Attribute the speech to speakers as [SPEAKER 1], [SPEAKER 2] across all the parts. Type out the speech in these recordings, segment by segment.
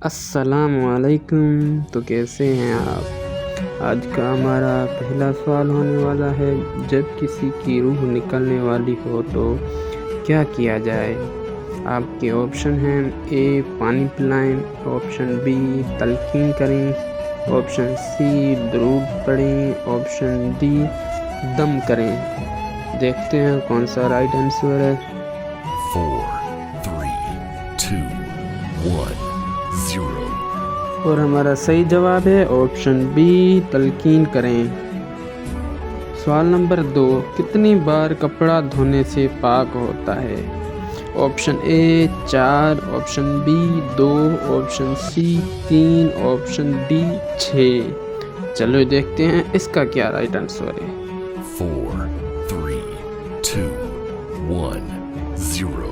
[SPEAKER 1] السلام علیکم، تو کیسے ہیں آپ؟ آج کا ہمارا پہلا سوال ہونے والا ہے، جب کسی کی روح نکلنے والی ہو تو کیا کیا جائے؟ آپ کے آپشن ہیں: اے پانی پلائیں، آپشن بی تلقین کریں، آپشن سی درود پڑھیں، آپشن ڈی دم کریں۔ دیکھتے ہیں کون سا رائٹ آنسر ہے۔
[SPEAKER 2] 4 3 2 1 0
[SPEAKER 1] اور ہمارا صحیح جواب ہے آپشن بی تلقین کریں۔ سوال نمبر 2، کتنی بار کپڑا دھونے سے پاک ہوتا ہے؟ Option A 4، option B 2، option C 3، option D 6۔ چلو دیکھتے ہیں اس کا کیا رائٹ آنسر ہے۔
[SPEAKER 2] 4 3 2 1 0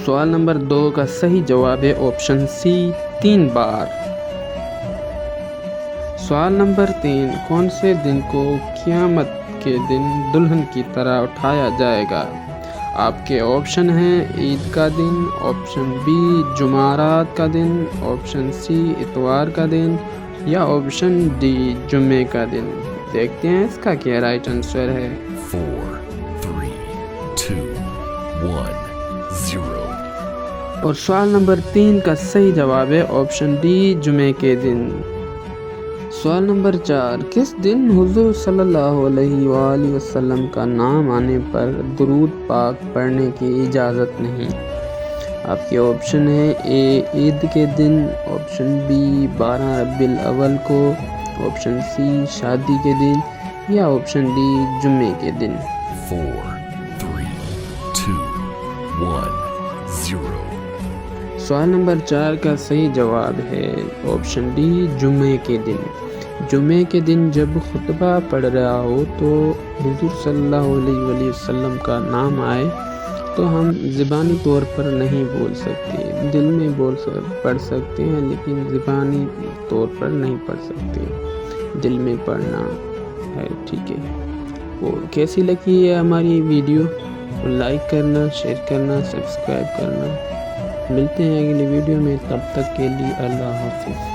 [SPEAKER 1] سوال نمبر 2 کا صحیح جواب ہے آپشن سی 3 بار۔ سوال نمبر 3، کون سے دن کو قیامت کے دن دلہن کی طرح اٹھایا جائے گا؟ آپ کے آپشن ہیں: عید کا دن، آپشن بی جمعرات کا دن، آپشن سی اتوار کا دن یا آپشن ڈی جمعے کا دن۔ دیکھتے ہیں اس کا کیا رائٹ آنسر ہے۔
[SPEAKER 2] 4 3 2 1 0
[SPEAKER 1] اور سوال نمبر 3 کا صحیح جواب ہے آپشن ڈی جمعے کے دن۔ سوال نمبر 4، کس دن حضور صلی اللہ علیہ وآلہ وسلم کا نام آنے پر درود پاک پڑھنے کی اجازت نہیں؟ آپ کے آپشن ہیں: اے عید کے دن، آپشن بی 12 ربیع الاول کو، آپشن سی شادی کے دن یا آپشن ڈی جمعے کے دن۔
[SPEAKER 2] 4 3 2 1 0
[SPEAKER 1] سوال نمبر 4 کا صحیح جواب ہے آپشن ڈی جمعے کے دن۔ جمعے کے دن جب خطبہ پڑھ رہا ہو تو حضور صلی اللہ علیہ وآلہ وسلم کا نام آئے تو ہم زبانی طور پر نہیں بول سکتے، دل میں پڑھ سکتے ہیں لیکن زبانی طور پر نہیں پڑھ سکتے، دل میں پڑھنا ہے، ٹھیک ہے۔ اور کیسی لگی ہے ہماری ویڈیو؟ لائک کرنا، شیئر کرنا، سبسکرائب کرنا۔ ملتے ہیں اگلی ویڈیو میں، تب تک کے لیے اللہ حافظ۔